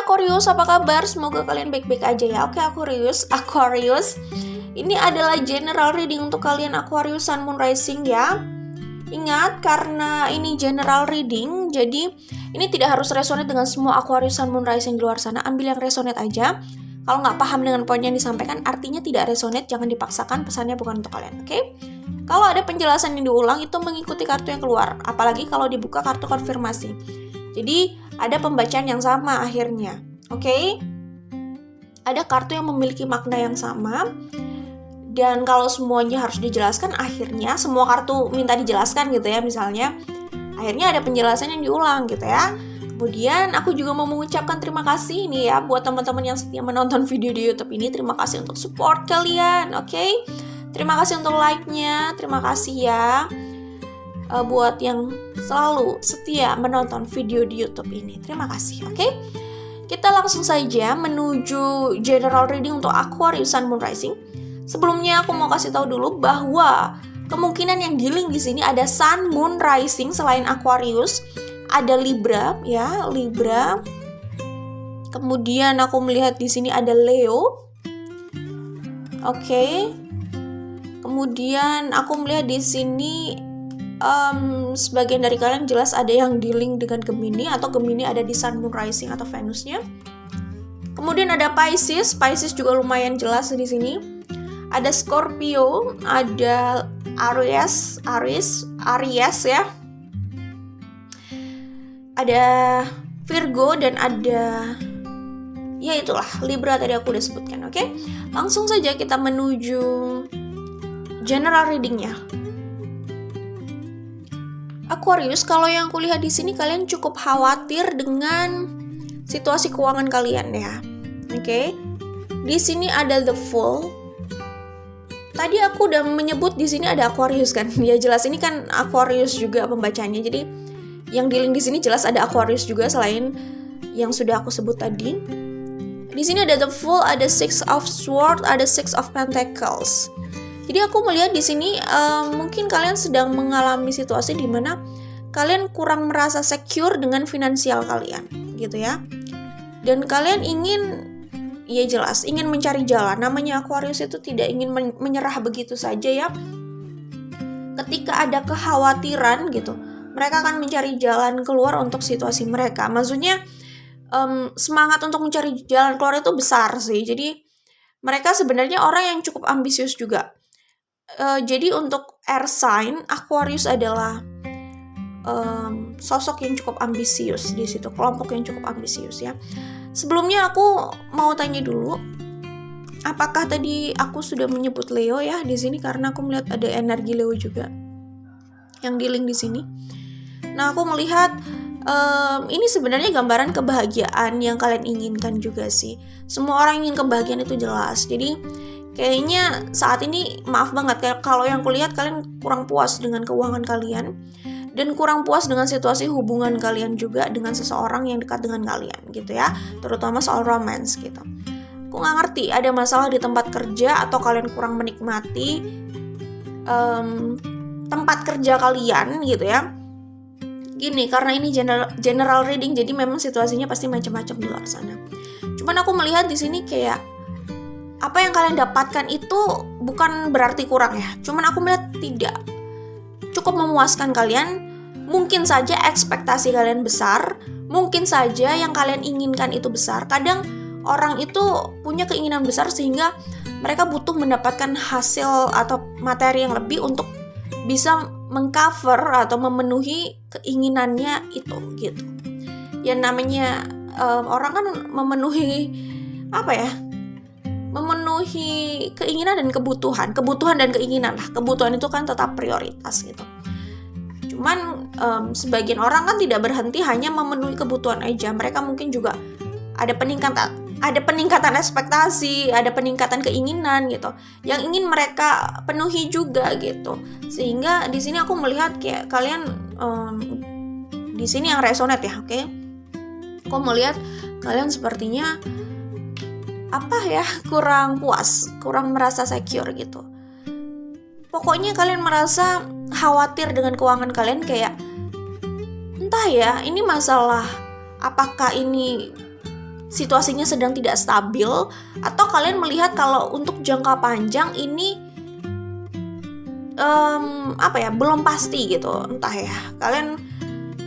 Aquarius, apa kabar? Semoga kalian baik-baik aja ya. Oke, Aquarius. Ini adalah general reading untuk kalian Aquarius Sun Moon Rising ya. Ingat, karena ini general reading, jadi ini tidak harus resonate dengan semua Aquarius Sun Moon Rising di luar sana. Ambil yang resonate aja. Kalau nggak paham dengan poin yang disampaikan, artinya tidak resonate, jangan dipaksakan, pesannya bukan untuk kalian, oke? Kalau ada penjelasan yang diulang, itu mengikuti kartu yang keluar. Apalagi kalau dibuka kartu konfirmasi. Jadi, ada pembacaan yang sama akhirnya. Oke? Ada kartu yang memiliki makna yang sama. Dan kalau semuanya harus dijelaskan, akhirnya semua kartu minta dijelaskan gitu ya, misalnya. Akhirnya ada penjelasan yang diulang gitu ya. Kemudian aku juga mau mengucapkan terima kasih nih ya buat teman-teman yang setia menonton video di YouTube ini. Terima kasih untuk support kalian, oke? Terima kasih untuk like-nya, terima kasih ya buat yang selalu setia menonton video di YouTube ini. Terima kasih, oke? Kita langsung saja menuju general reading untuk Aquarius Sun Moon Rising. Sebelumnya aku mau kasih tahu dulu bahwa kemungkinan yang dealing di sini ada Sun Moon Rising selain Aquarius, ada Libra ya, Libra. Kemudian aku melihat di sini ada Leo. Oke. Kemudian aku melihat di sini sebagian dari kalian jelas ada yang dealing dengan Gemini atau Gemini ada di Sun Moon Rising atau Venusnya. Kemudian ada Pisces, Pisces juga lumayan jelas di sini. Ada Scorpio, ada Aries ya. Ada Virgo dan ada ya itulah Libra tadi aku udah sebutkan, oke? Langsung saja kita menuju general readingnya. Aquarius, kalau yang kulihat di sini kalian cukup khawatir dengan situasi keuangan kalian ya. Oke. Di sini ada The Fool. Tadi aku udah menyebut di sini ada Aquarius kan. Ya jelas ini kan Aquarius juga pembacanya. Jadi yang dealing di sini jelas ada Aquarius juga selain yang sudah aku sebut tadi. Di sini ada The Fool, ada Six of Swords, ada Six of Pentacles. Jadi aku melihat di sini mungkin kalian sedang mengalami situasi di mana kalian kurang merasa secure dengan finansial kalian, gitu ya. Dan kalian ingin, ya jelas, ingin mencari jalan. Namanya Aquarius itu tidak ingin menyerah begitu saja ya. Ketika ada kekhawatiran gitu, mereka akan mencari jalan keluar untuk situasi mereka. Maksudnya semangat untuk mencari jalan keluar itu besar sih. Jadi mereka sebenarnya orang yang cukup ambisius juga. Jadi untuk air sign, Aquarius adalah sosok yang cukup ambisius di situ, kelompok yang cukup ambisius ya. Sebelumnya aku mau tanya dulu, apakah tadi aku sudah menyebut Leo ya di sini karena aku melihat ada energi Leo juga yang dealing di sini. Nah aku melihat ini sebenarnya gambaran kebahagiaan yang kalian inginkan juga sih. Semua orang ingin kebahagiaan itu jelas. Jadi kayaknya saat ini maaf banget kalau yang kulihat kalian kurang puas dengan keuangan kalian dan kurang puas dengan situasi hubungan kalian juga dengan seseorang yang dekat dengan kalian gitu ya, terutama soal romance gitu. Aku nggak ngerti ada masalah di tempat kerja atau kalian kurang menikmati tempat kerja kalian gitu ya. Gini, karena ini general reading jadi memang situasinya pasti macam-macam di luar sana. Cuman aku melihat di sini kayak apa yang kalian dapatkan itu bukan berarti kurang ya. Cuman aku melihat tidak cukup memuaskan kalian. Mungkin saja ekspektasi kalian besar. Mungkin saja yang kalian inginkan itu besar. Kadang orang itu punya keinginan besar sehingga mereka butuh mendapatkan hasil atau materi yang lebih untuk bisa mengcover atau memenuhi keinginannya itu gitu. Yang namanya orang kan memenuhi apa ya? Memenuhi keinginan dan kebutuhan dan keinginan lah. Kebutuhan itu kan tetap prioritas gitu. Cuman sebagian orang kan tidak berhenti hanya memenuhi kebutuhan aja. Mereka mungkin juga ada peningkatan ekspektasi, ada peningkatan keinginan gitu. Yang ingin mereka penuhi juga gitu. Sehingga di sini aku melihat kayak kalian di sini yang resonate ya, oke? Aku melihat kalian sepertinya kurang puas, kurang merasa secure gitu. Pokoknya kalian merasa khawatir dengan keuangan kalian kayak entah ya, ini masalah apakah ini situasinya sedang tidak stabil, atau kalian melihat kalau untuk jangka panjang ini belum pasti gitu, entah ya kalian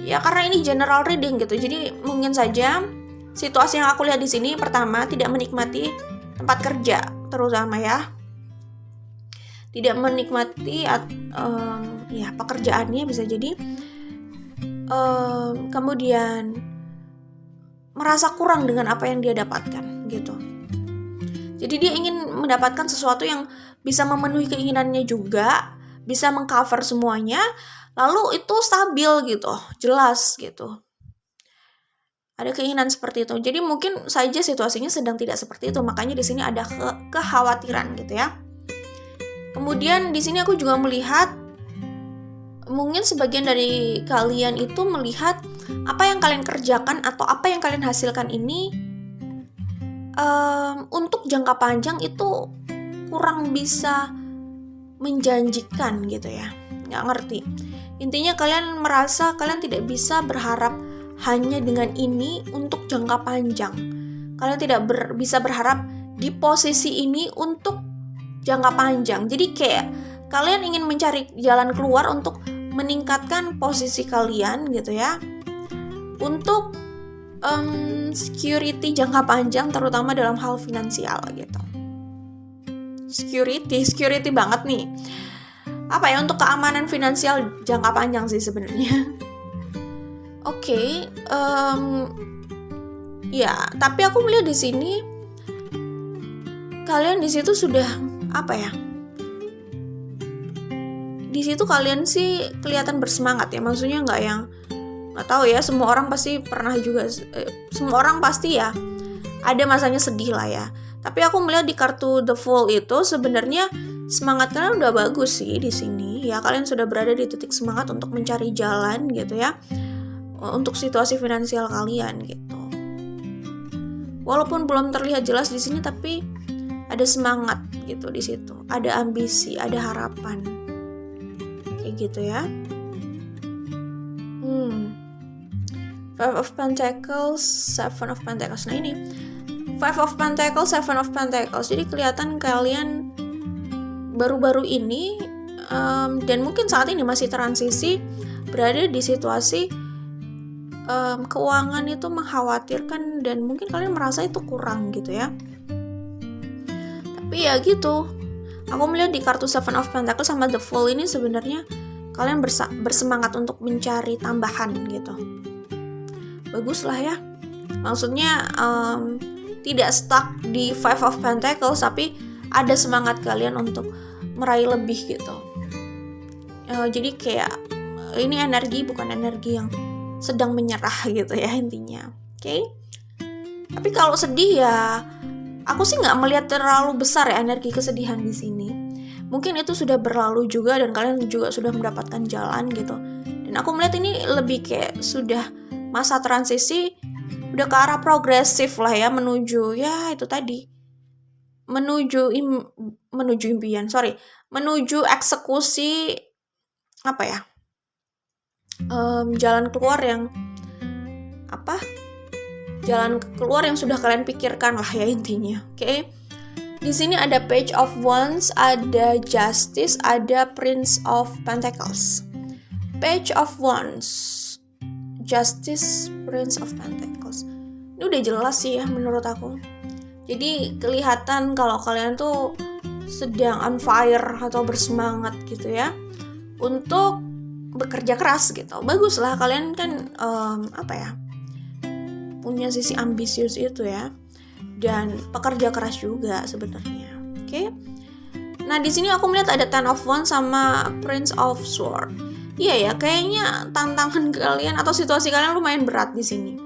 ya, karena ini general reading gitu, jadi mungkin saja situasi yang aku lihat di sini pertama tidak menikmati tempat kerja terutama ya, tidak menikmati pekerjaannya bisa jadi, kemudian merasa kurang dengan apa yang dia dapatkan gitu. Jadi dia ingin mendapatkan sesuatu yang bisa memenuhi keinginannya juga, bisa mengcover semuanya, lalu itu stabil gitu, jelas gitu. Ada keinginan seperti itu. Jadi mungkin saja situasinya sedang tidak seperti itu, makanya di sini ada kekhawatiran gitu ya. Kemudian di sini aku juga melihat mungkin sebagian dari kalian itu melihat apa yang kalian kerjakan atau apa yang kalian hasilkan ini untuk jangka panjang itu kurang bisa menjanjikan gitu ya. Nggak ngerti. Intinya kalian merasa kalian tidak bisa berharap hanya dengan ini untuk jangka panjang. Kalian tidak bisa berharap di posisi ini untuk jangka panjang. Jadi kayak kalian ingin mencari jalan keluar untuk meningkatkan posisi kalian gitu ya, untuk security jangka panjang terutama dalam hal finansial gitu. Security banget nih. Apa ya, untuk keamanan finansial jangka panjang sih sebenarnya. Oke, ya, tapi aku melihat di sini kalian di situ sudah apa ya? Di situ kalian sih kelihatan bersemangat ya, maksudnya nggak tahu ya, semua orang pasti pernah juga, semua orang pasti ya ada masanya sedih lah ya. Tapi aku melihat di kartu The Fool itu sebenarnya semangat kalian udah bagus sih di sini ya, kalian sudah berada di titik semangat untuk mencari jalan gitu ya, untuk situasi finansial kalian gitu. Walaupun belum terlihat jelas di sini, tapi ada semangat gitu di situ, ada ambisi, ada harapan kayak gitu ya. Five of Pentacles, Seven of Pentacles. Nah ini Five of Pentacles, Seven of Pentacles. Jadi kelihatan kalian baru-baru ini dan mungkin saat ini masih transisi, berada di situasi keuangan itu mengkhawatirkan dan mungkin kalian merasa itu kurang gitu ya. Tapi ya gitu, aku melihat di kartu Seven of Pentacles sama The Fool ini sebenarnya kalian bersemangat untuk mencari tambahan gitu. Bagus lah ya, maksudnya tidak stuck di Five of Pentacles, tapi ada semangat kalian untuk meraih lebih gitu. Jadi kayak ini energi, bukan energi yang sedang menyerah gitu ya intinya. Oke? Tapi kalau sedih ya, aku sih nggak melihat terlalu besar ya energi kesedihan di sini. Mungkin itu sudah berlalu juga dan kalian juga sudah mendapatkan jalan gitu. Dan aku melihat ini lebih kayak sudah masa transisi, udah ke arah progresif lah ya, menuju ya itu tadi, menuju impian, menuju eksekusi apa ya, jalan keluar yang sudah kalian pikirkan lah ya intinya. Oke. Di sini ada Page of Wands, ada Justice, ada Prince of Pentacles. Page of Wands, Justice, Prince of Pentacles. Ini udah jelas sih ya menurut aku. Jadi kelihatan kalau kalian tuh sedang on fire atau bersemangat gitu ya untuk bekerja keras gitu. Bagus lah, kalian kan punya sisi ambisius itu ya, dan pekerja keras juga sebenarnya. Oke. Nah di sini aku melihat ada Ten of Wands sama Prince of Swords. Iya ya, kayaknya tantangan kalian atau situasi kalian lumayan berat di sini.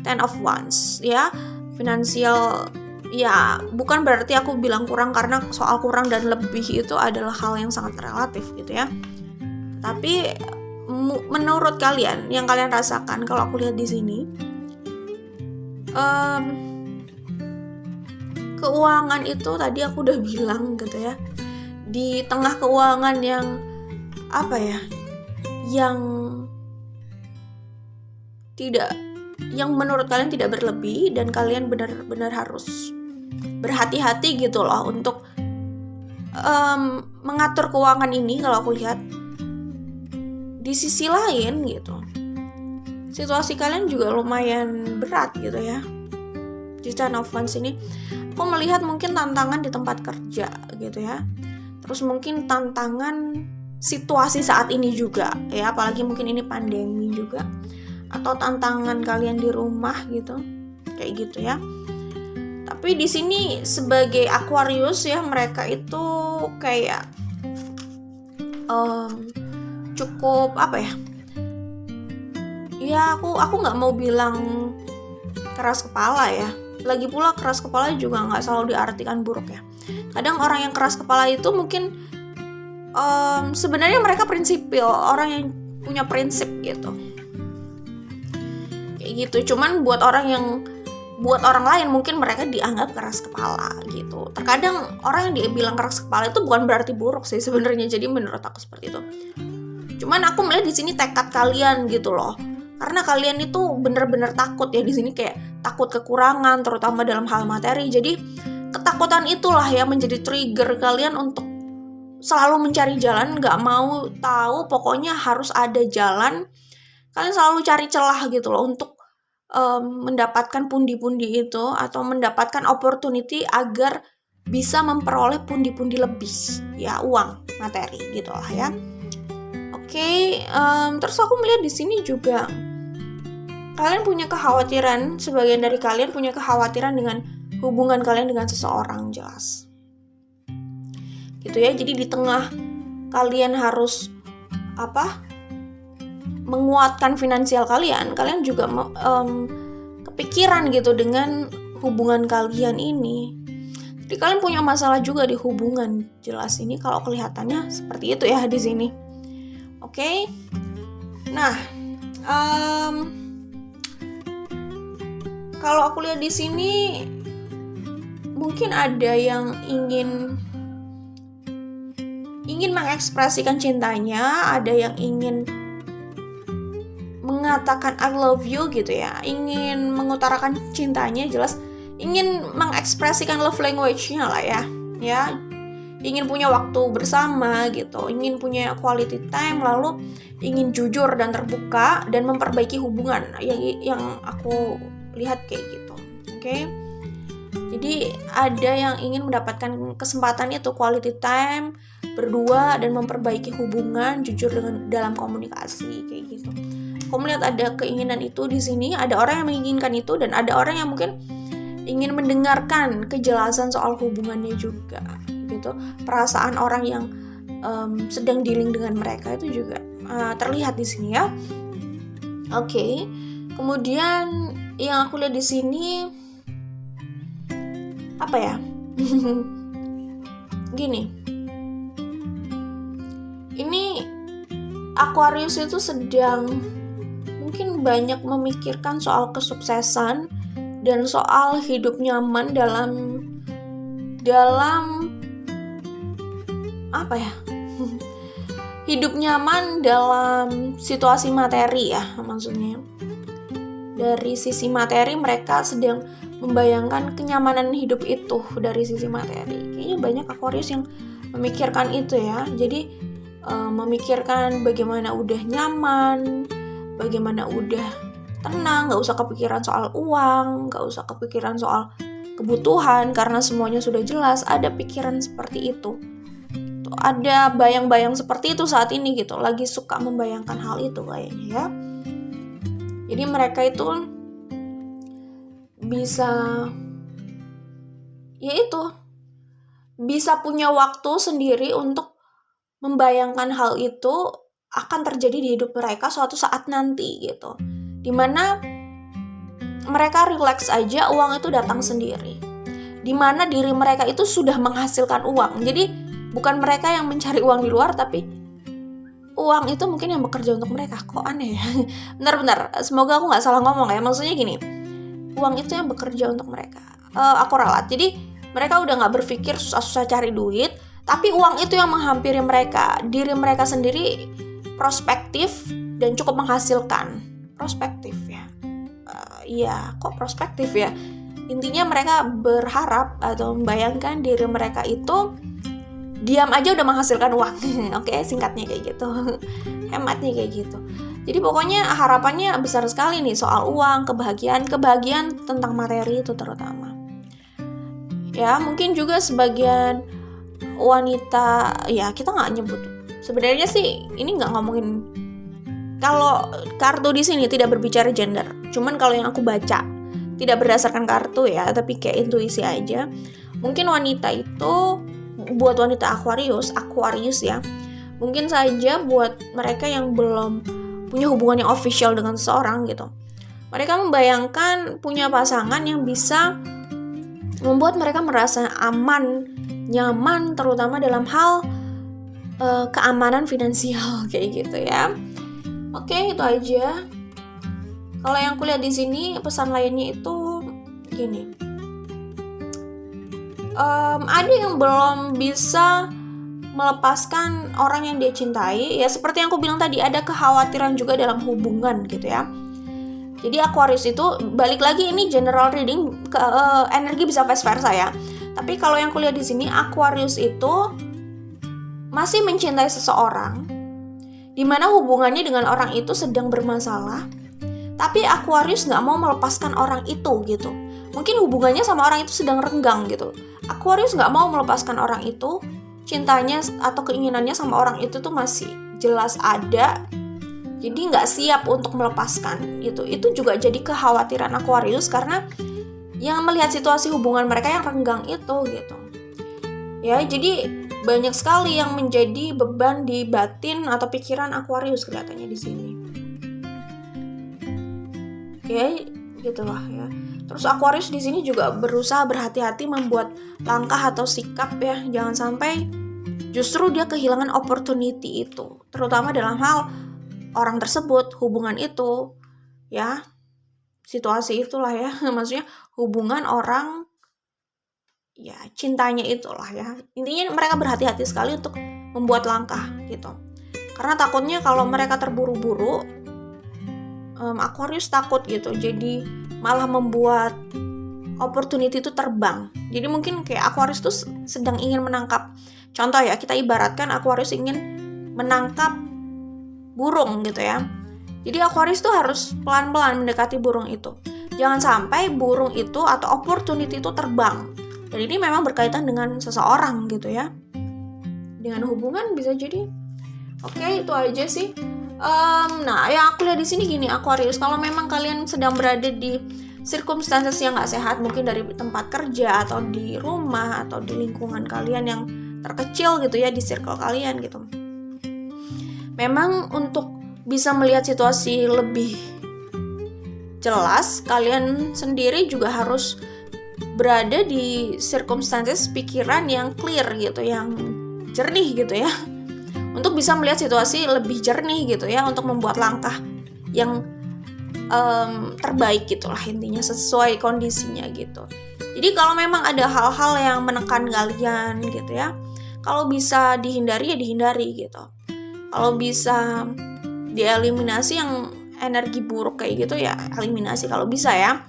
Ten of Wands ya, finansial ya, bukan berarti aku bilang kurang, karena soal kurang dan lebih itu adalah hal yang sangat relatif gitu ya. Tapi menurut kalian yang kalian rasakan, kalau aku lihat di sini keuangan itu tadi aku udah bilang gitu ya, di tengah keuangan yang yang menurut kalian tidak berlebih, dan kalian benar-benar harus berhati-hati gitu loh untuk mengatur keuangan ini. Kalau aku lihat di sisi lain gitu, situasi kalian juga lumayan berat gitu ya. Di Ten of Wands ini aku melihat mungkin tantangan di tempat kerja gitu ya, terus mungkin tantangan situasi saat ini juga ya, apalagi mungkin ini pandemi juga, atau tantangan kalian di rumah gitu, kayak gitu ya. Tapi di sini sebagai Aquarius ya, mereka itu kayak cukup apa ya? Ya aku nggak mau bilang keras kepala ya. Lagi pula keras kepala juga nggak selalu diartikan buruk ya. Kadang orang yang keras kepala itu mungkin sebenarnya mereka prinsipil, orang yang punya prinsip gitu. Kayak gitu. Cuman buat orang lain mungkin mereka dianggap keras kepala gitu. Terkadang orang yang dibilang keras kepala itu bukan berarti buruk sih sebenarnya. Jadi menurut aku seperti itu. Cuman aku melihat di sini tekad kalian gitu loh. Karena kalian itu bener-bener takut ya di sini, kayak takut kekurangan terutama dalam hal materi. Jadi ketakutan itulah yang menjadi trigger kalian untuk selalu mencari jalan, nggak mau tahu, pokoknya harus ada jalan. Kalian selalu cari celah gitu loh untuk mendapatkan pundi-pundi itu, atau mendapatkan opportunity agar bisa memperoleh pundi-pundi lebih ya, uang, materi gitu lah ya. Oke, terus aku melihat di sini juga kalian punya kekhawatiran, sebagian dari kalian punya kekhawatiran dengan hubungan kalian dengan seseorang, jelas gitu ya. Jadi di tengah kalian harus menguatkan finansial kalian juga kepikiran gitu dengan hubungan kalian ini. Jadi kalian punya masalah juga di hubungan, jelas ini kalau kelihatannya seperti itu ya di sini. Oke. Nah, kalau aku lihat di sini mungkin ada yang ingin mengekspresikan cintanya, ada yang ingin mengatakan I love you gitu ya, ingin mengutarakan cintanya, jelas ingin mengekspresikan love language-nya lah ya, ingin punya waktu bersama gitu, ingin punya quality time, lalu ingin jujur dan terbuka dan memperbaiki hubungan yang aku lihat kayak gitu. Oke. Jadi ada yang ingin mendapatkan kesempatan itu, quality time berdua dan memperbaiki hubungan, jujur dalam komunikasi kayak gitu. Aku melihat ada keinginan itu di sini, ada orang yang menginginkan itu, dan ada orang yang mungkin ingin mendengarkan kejelasan soal hubungannya juga gitu. Perasaan orang yang sedang dealing dengan mereka itu juga terlihat di sini ya. Oke. Kemudian yang aku lihat di sini apa ya? Gini. Ini Aquarius itu sedang mungkin banyak memikirkan soal kesuksesan dan soal hidup nyaman dalam apa ya? Hidup nyaman dalam situasi materi ya, maksudnya. Dari sisi materi mereka sedang membayangkan kenyamanan hidup itu dari sisi materi. Kayaknya banyak Aquarius yang memikirkan itu ya. Jadi memikirkan bagaimana udah nyaman, bagaimana udah tenang, gak usah kepikiran soal uang, gak usah kepikiran soal kebutuhan karena semuanya sudah jelas. Ada pikiran seperti itu. Ada bayang-bayang seperti itu saat ini gitu, lagi suka membayangkan hal itu kayaknya ya. Jadi mereka itu bisa punya waktu sendiri untuk membayangkan hal itu akan terjadi di hidup mereka suatu saat nanti gitu. Dimana mereka relax aja, uang itu datang sendiri. Dimana diri mereka itu sudah menghasilkan uang. Jadi bukan mereka yang mencari uang di luar, tapi uang itu mungkin yang bekerja untuk mereka. Kok aneh ya? Bentar, semoga aku gak salah ngomong ya. Maksudnya gini, uang itu yang bekerja untuk mereka. Aku ralat. Jadi mereka udah gak berpikir susah-susah cari duit, tapi uang itu yang menghampiri mereka. Diri mereka sendiri prospektif dan cukup menghasilkan. Prospektif ya. ya kok prospektif ya. Intinya mereka berharap atau membayangkan diri mereka itu diam aja udah menghasilkan uang. Oke, singkatnya kayak gitu. Hematnya kayak gitu. Jadi pokoknya harapannya besar sekali nih soal uang, kebahagiaan tentang materi itu terutama. Ya, mungkin juga sebagian wanita, ya kita nggak nyebut. Sebenarnya sih ini nggak ngomongin, kalau kartu di sini tidak berbicara gender. Cuman kalau yang aku baca tidak berdasarkan kartu ya, tapi kayak intuisi aja. Mungkin wanita itu, buat wanita Aquarius ya, mungkin saja buat mereka yang belum punya hubungan yang official dengan seseorang gitu, mereka membayangkan punya pasangan yang bisa membuat mereka merasa aman, nyaman, terutama dalam hal keamanan finansial kayak gitu ya. Oke, itu aja. Kalau yang kulihat di sini pesan lainnya itu gini. Ada yang belum bisa melepaskan orang yang dia cintai, ya seperti yang aku bilang tadi, ada kekhawatiran juga dalam hubungan gitu ya. Jadi Aquarius itu, balik lagi ini general reading, energi bisa vice versa ya. Tapi kalau yang kulihat di sini, Aquarius itu masih mencintai seseorang, dimana hubungannya dengan orang itu sedang bermasalah, tapi Aquarius nggak mau melepaskan orang itu gitu. Mungkin hubungannya sama orang itu sedang renggang gitu. Aquarius nggak mau melepaskan orang itu, cintanya atau keinginannya sama orang itu tuh masih jelas ada. Jadi nggak siap untuk melepaskan gitu. Itu juga jadi kekhawatiran Aquarius karena yang melihat situasi hubungan mereka yang renggang itu gitu. Ya, jadi banyak sekali yang menjadi beban di batin atau pikiran Aquarius kelihatannya di sini. Ya, gitulah ya. Terus Aquarius di sini juga berusaha berhati-hati membuat langkah atau sikap ya, jangan sampai justru dia kehilangan opportunity itu, terutama dalam hal orang tersebut, hubungan itu, ya, situasi itulah ya, maksudnya hubungan orang, ya cintanya itulah ya. Intinya mereka berhati-hati sekali untuk membuat langkah gitu, karena takutnya kalau mereka terburu-buru, Aquarius takut gitu, jadi malah membuat opportunity itu terbang. Jadi mungkin kayak Aquarius tuh sedang ingin menangkap, contoh ya, kita ibaratkan Aquarius ingin menangkap burung gitu ya. Jadi Aquarius tuh harus pelan-pelan mendekati burung itu. Jangan sampai burung itu atau opportunity itu terbang. Dan ini memang berkaitan dengan seseorang gitu ya. Dengan hubungan bisa jadi. Oke, itu aja sih. Nah, yang aku lihat di sini gini, Aquarius, kalau memang kalian sedang berada di circumstances yang nggak sehat, mungkin dari tempat kerja atau di rumah atau di lingkungan kalian yang terkecil gitu ya, di circle kalian gitu. Memang untuk bisa melihat situasi lebih jelas, kalian sendiri juga harus berada di circumstances pikiran yang clear gitu, yang jernih gitu ya. Untuk bisa melihat situasi lebih jernih gitu ya, untuk membuat langkah yang terbaik gitulah intinya, sesuai kondisinya gitu. Jadi kalau memang ada hal-hal yang menekan kalian gitu ya, kalau bisa dihindari ya dihindari gitu. Kalau bisa dieliminasi yang energi buruk kayak gitu ya eliminasi kalau bisa ya,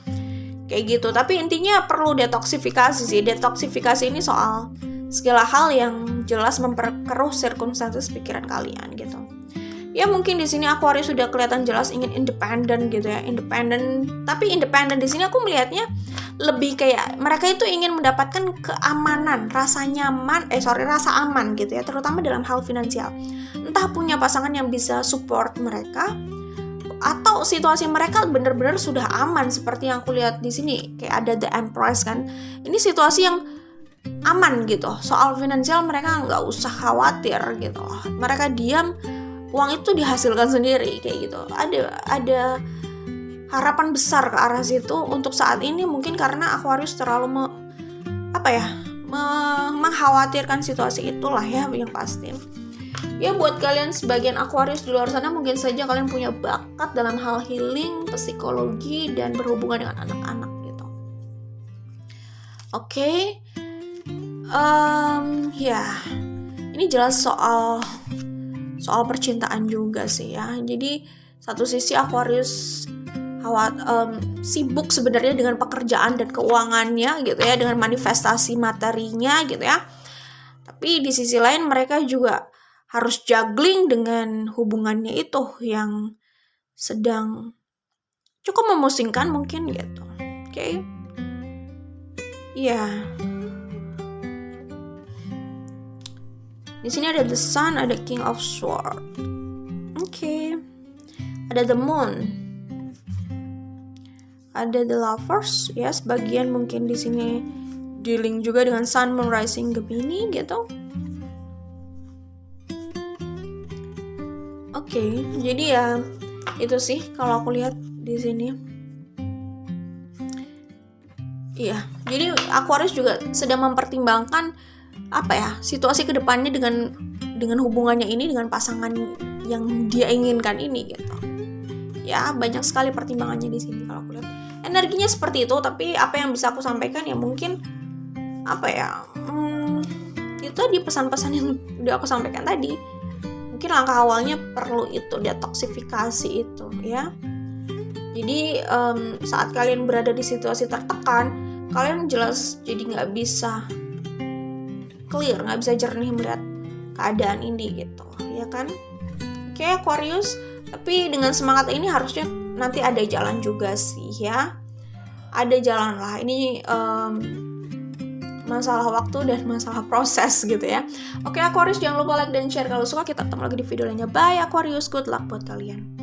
kayak gitu. Tapi intinya perlu detoksifikasi sih. Detoksifikasi ini soal segala hal yang jelas memperkeruh circumstances pikiran kalian gitu. Ya mungkin di sini Aquarius sudah kelihatan jelas ingin independen gitu ya, independen. Tapi independen di sini aku melihatnya lebih kayak mereka itu ingin mendapatkan keamanan, rasa aman gitu ya, terutama dalam hal finansial. Entah punya pasangan yang bisa support mereka, atau situasi mereka benar-benar sudah aman seperti yang aku lihat di sini, kayak ada The Empress kan. Ini situasi yang aman gitu. Soal finansial mereka nggak usah khawatir gitu. Mereka diam, uang itu dihasilkan sendiri kayak gitu. Ada harapan besar ke arah situ untuk saat ini, mungkin karena Aquarius terlalu mengkhawatirkan situasi itulah ya yang pasti. Ya buat kalian sebagian Aquarius di luar sana, mungkin saja kalian punya bakat dalam hal healing, psikologi, dan berhubungan dengan anak-anak gitu. Oke. Ya, ini jelas soal percintaan juga sih ya. Jadi satu sisi Aquarius sibuk sebenarnya dengan pekerjaan dan keuangannya gitu ya, dengan manifestasi materinya gitu ya. Tapi di sisi lain mereka juga harus juggling dengan hubungannya itu yang sedang cukup memusingkan mungkin gitu. Oke. Iya. Di sini ada the sun, ada king of sword. Oke. Ada the moon. Ada the lovers, ya sebagian mungkin di sini dealing juga dengan sun, moon, rising Gemini gitu. Oke, jadi ya itu sih kalau aku lihat di sini. Iya, jadi Aquarius juga sedang mempertimbangkan situasi kedepannya dengan hubungannya ini dengan pasangan yang dia inginkan ini gitu. Ya banyak sekali pertimbangannya di sini kalau aku lihat. Energinya seperti itu, tapi apa yang bisa aku sampaikan ya mungkin itu di pesan-pesan yang udah aku sampaikan tadi. Mungkin langkah awalnya perlu itu detoksifikasi itu ya. Jadi saat kalian berada di situasi tertekan, kalian jelas jadi nggak bisa clear, nggak bisa jernih melihat keadaan ini gitu, ya kan? Oke, Aquarius, tapi dengan semangat ini harusnya nanti ada jalan juga sih ya. Ada jalan lah. Ini masalah waktu dan masalah proses gitu ya. Oke, Aquarius, jangan lupa like dan share kalau suka. Kita ketemu lagi di video lainnya. Bye Aquarius, good luck buat kalian.